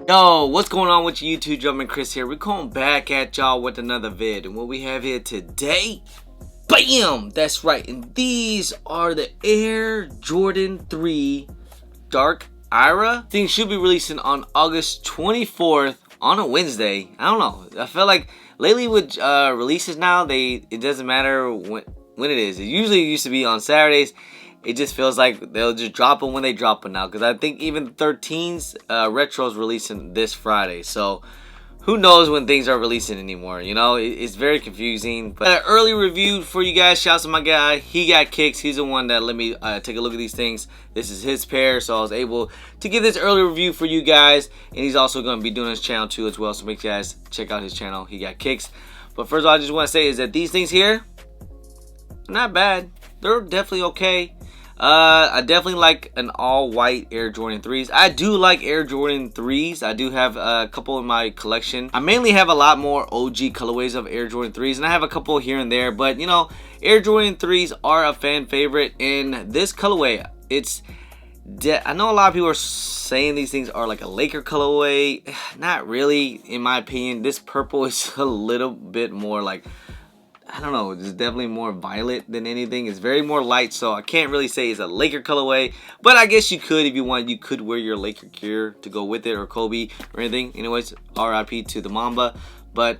Yo, what's going on with you YouTube? Jumpman Chris here. We're coming back at y'all with another vid. And what we have here today, bam! That's right. And these are the Air Jordan 3 Dark Ira. Things should be releasing on August 24th on a Wednesday. I don't know. I feel like lately with releases now, it doesn't matter when it is. It usually used to be on Saturdays. It just feels like they'll just drop them when they drop them now. Because I think even 13's Retro's releasing this Friday. So who knows when things are releasing anymore. You know, it's very confusing. But an early review for you guys. Shouts to my guy. He got kicks. He's the one that let me take a look at these things. This is his pair. So I was able to give this early review for you guys. And he's also going to be doing his channel too as well. So make sure you guys check out his channel. He got kicks. But first of all, I just want to say is that these things here, not bad. They're definitely okay. I definitely like an all-white Air Jordan 3s. I do like Air Jordan 3s. I do have a couple in my collection. I mainly have a lot more OG colorways of Air Jordan 3s, and I have a couple here and there. But, you know, Air Jordan 3s are a fan favorite. In this colorway, I know a lot of people are saying these things are like a Laker colorway. Not really, in my opinion. This purple is a little bit more like, I don't know, it's definitely more violet than anything. It's very more light, so I can't really say it's a Laker colorway. But I guess you could, if you want, you could wear your Laker gear to go with it, or Kobe, or anything. Anyways, RIP to the Mamba. But,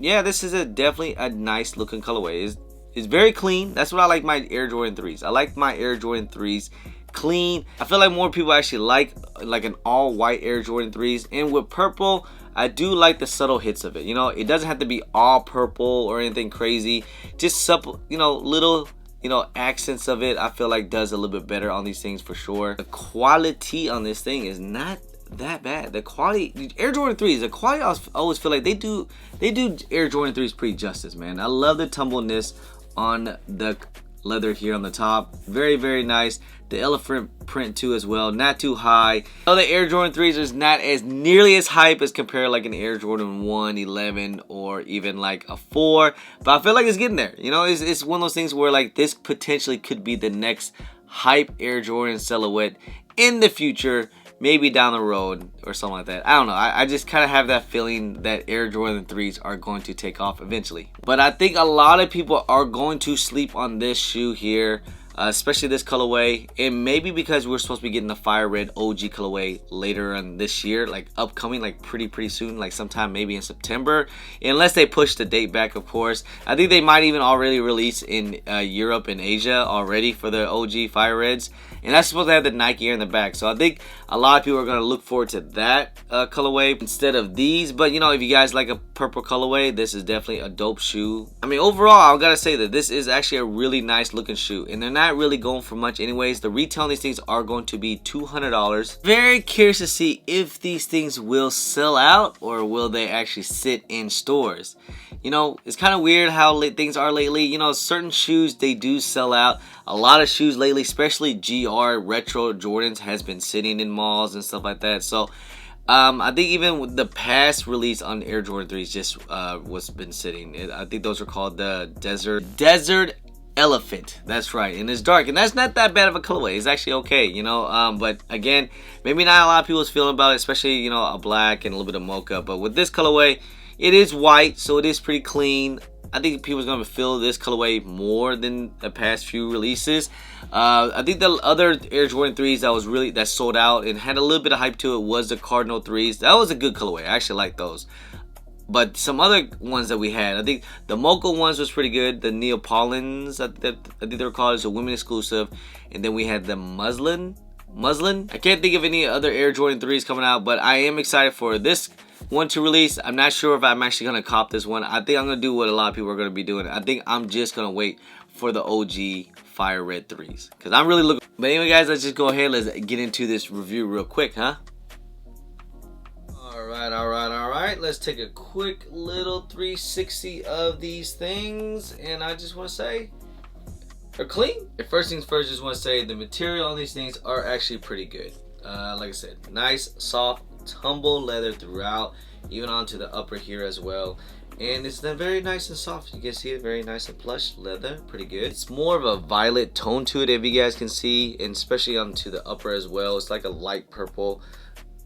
yeah, this is definitely a nice looking colorway. It's very clean. That's what I like my Air Jordan 3s. I like my Air Jordan 3s clean. I feel like more people actually like an all-white Air Jordan 3s. And with purple, I do like the subtle hits of it. You know, it doesn't have to be all purple or anything crazy. Just supple, you know, little, you know, accents of it, I feel like does a little bit better on these things for sure. The quality on this thing is not that bad. The quality, Air Jordan 3s, the quality, I always feel like they do Air Jordan 3s pretty justice, man. I love the tumbleness on the leather here on the top. Very, very nice. The elephant print too as well. Not too high. Oh, the Air Jordan 3s is not as nearly as hype as compared like an Air Jordan 1, 11, or even like a 4. But I feel like it's getting there. You know, it's one of those things where like this potentially could be the next hype Air Jordan silhouette in the future. Maybe down the road or something like that. I don't know. I just kind of have that feeling that Air Jordan 3s are going to take off eventually. But I think a lot of people are going to sleep on this shoe here. Especially this colorway, and maybe because we're supposed to be getting the fire red OG colorway later on this year, like upcoming, like pretty soon, like sometime maybe in September, unless they push the date back, of course. I think they might even already release in Europe and Asia already for the OG fire reds, and that's supposed to have the Nike Air in the back. So I think a lot of people are going to look forward to that colorway instead of these. But you know, if you guys like a purple colorway, this is definitely a dope shoe. I mean, overall, I gotta say that this is actually a really nice looking shoe, and they're not really going for much anyways. The retail on these things are going to be $200. Very curious to see if these things will sell out or will they actually sit in stores. You know, it's kind of weird how things are lately. You know, certain shoes, they do sell out. A lot of shoes lately, especially GR Retro Jordans, has been sitting in malls and stuff like that. So I think even with the past release on Air Jordan 3s just was been sitting. I think those are called the Desert Elephant. That's right, and it's dark, and that's not that bad of a colorway. It's actually okay, you know. But again, maybe not a lot of people's feeling about it, especially, you know, a black and a little bit of mocha. But with this colorway, it is white, so it is pretty clean. I think people's gonna feel this colorway more than the past few releases. I think the other Air Jordan 3s that sold out and had a little bit of hype to it was the Cardinal 3s. That was a good colorway. I actually like those. But some other ones that we had, I think the Mocha ones was pretty good. The Neapolitans, I think they were called, as a women exclusive. And then we had the Muslin. I can't think of any other Air Jordan 3s coming out, but I am excited for this one to release. I'm not sure if I'm actually going to cop this one. I think I'm going to do what a lot of people are going to be doing. I think I'm just going to wait for the OG Fire Red 3s, because I'm really looking. But anyway, guys, let's just go ahead. Let's get into this review real quick, huh? Alright, let's take a quick little 360 of these things, and I just want to say they're clean. First things first, just want to say the material on these things are actually pretty good. Like I said, nice soft tumble leather throughout, even onto the upper here as well. And it's very nice and soft. You can see it, very nice and plush leather, pretty good. It's more of a violet tone to it, if you guys can see, and especially onto the upper as well. It's like a light purple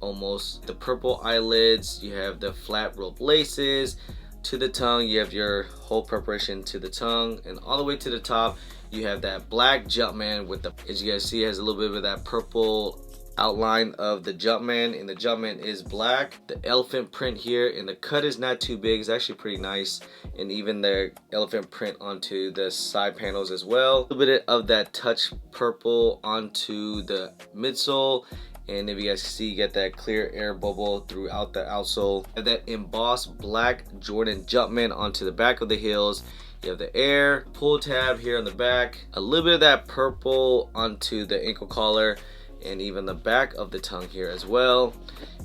almost. The purple eyelids, you have the flat rope laces. To the tongue, you have your whole preparation to the tongue, and all the way to the top you have that black Jumpman with the, as you guys see, it has a little bit of that purple outline of the Jumpman, and the Jumpman is black. The elephant print here, and the cut is not too big, it's actually pretty nice, and even the elephant print onto the side panels as well. A little bit of that touch purple onto the midsole. And if you guys can see, you get that clear air bubble throughout the outsole. And that embossed black Jordan Jumpman onto the back of the heels. You have the air pull tab here on the back. A little bit of that purple onto the ankle collar, and even the back of the tongue here as well.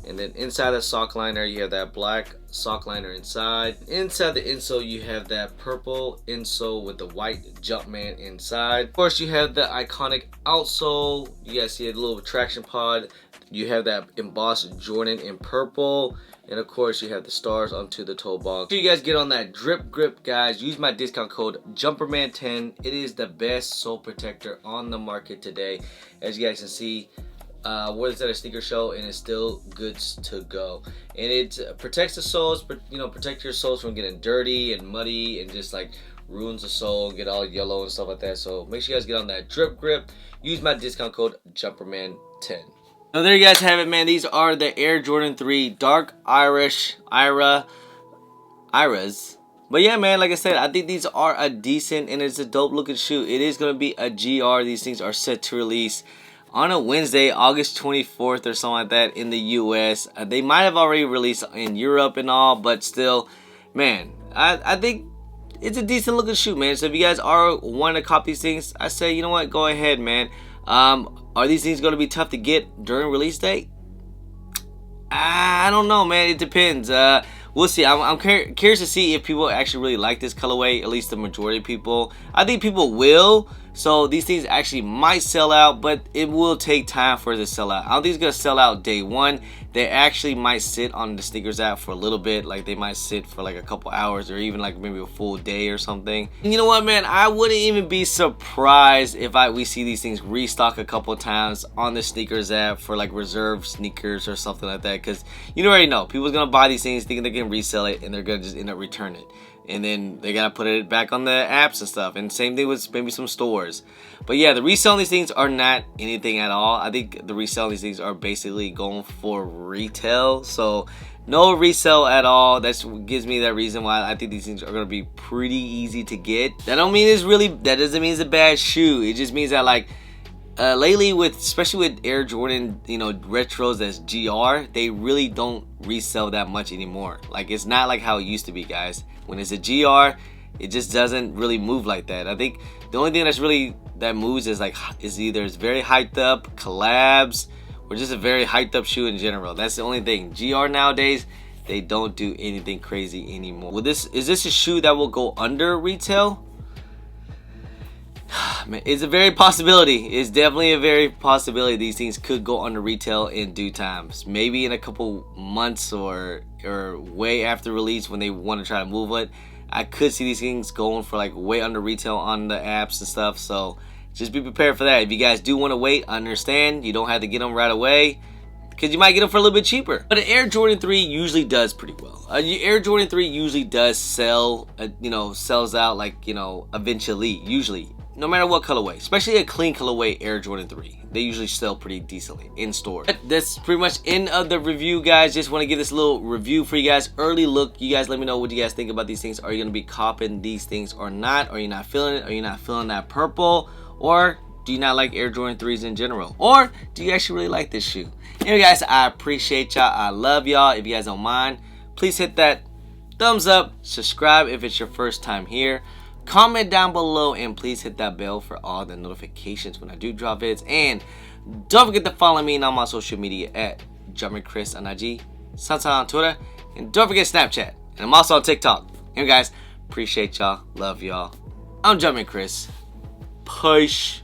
And then inside the sock liner, you have that black sock liner inside. Inside the insole, you have that purple insole with the white Jumpman inside. Of course, you have the iconic outsole. You guys see a little traction pod. You have that embossed Jordan in purple. And of course, you have the stars onto the toe box. So you guys get on that drip grip, guys. Use my discount code JUMPERMAN10. It is the best sole protector on the market today. As you guys can see, was at a sneaker show, and it's still good to go. And it protects the soles, protect your soles from getting dirty and muddy and just like ruins the sole, get all yellow and stuff like that. So make sure you guys get on that drip grip. Use my discount code JUMPERMAN10. So there you guys have it, man. These are the Air Jordan 3 Dark Iras. But yeah, man, like I said, I think these are a decent and it's a dope looking shoe. It is going to be a GR. These things are set to release on a Wednesday, August 24th or something like that in the US. They might have already released in Europe and all, but still, man, I think it's a decent looking shoe, man. So if you guys are wanting to cop these things, I say, you know what, go ahead, man. Are these things going to be tough to get during release date? I don't know, man. It depends. We'll see. I'm curious to see if people actually really like this colorway, at least the majority of people. I think people will. So these things actually might sell out, but it will take time for it to sell out. I don't think it's going to sell out day one. They actually might sit on the sneakers app for a little bit. Like they might sit for like a couple hours or even like maybe a full day or something. And you know what, man? I wouldn't even be surprised if we see these things restock a couple times on the sneakers app for like reserved sneakers or something like that. Because you already know, people's going to buy these things thinking they can resell it, and they're going to just end up returning it. And then they gotta put it back on the apps and stuff. And same thing with maybe some stores. But yeah, the reselling these things are not anything at all. I think the reselling these things are basically going for retail. So no resale at all. That gives me that reason why I think these things are gonna be pretty easy to get. That doesn't mean it's a bad shoe. It just means that like lately, especially with Air Jordan, retros that's GR, they really don't resell that much anymore. Like it's not like how it used to be, guys. When it's a GR, it just doesn't really move like that. I think the only thing that moves is either it's very hyped up, collabs, or just a very hyped up shoe in general. That's the only thing. GR nowadays, they don't do anything crazy anymore. Is this a shoe that will go under retail? Man, it's a very possibility. It's definitely a very possibility these things could go under retail in due times. Maybe in a couple months or way after release when they want to try to move it. I could see these things going for like way under retail on the apps and stuff. So just be prepared for that. If you guys do want to wait, understand. You don't have to get them right away, because you might get them for a little bit cheaper. But an Air Jordan 3 usually does pretty well. Air Jordan 3 usually does sell, sells out eventually, usually. No matter what colorway, especially a clean colorway Air Jordan 3. They usually sell pretty decently in store. That's pretty much end of the review, guys. Just want to give this little review for you guys. Early look. You guys let me know what you guys think about these things. Are you going to be copping these things or not? Are you not feeling it? Are you not feeling that purple? Or do you not like Air Jordan 3s in general? Or do you actually really like this shoe? Anyway, guys, I appreciate y'all. I love y'all. If you guys don't mind, please hit that thumbs up. Subscribe if it's your first time here. Comment down below, and please hit that bell for all the notifications when I do drop vids. And don't forget to follow me on my social media at JumpmanChris on IG, Sansa on Twitter, and don't forget Snapchat. And I'm also on TikTok. Anyway, guys, appreciate y'all. Love y'all. I'm JumpmanChris. Push.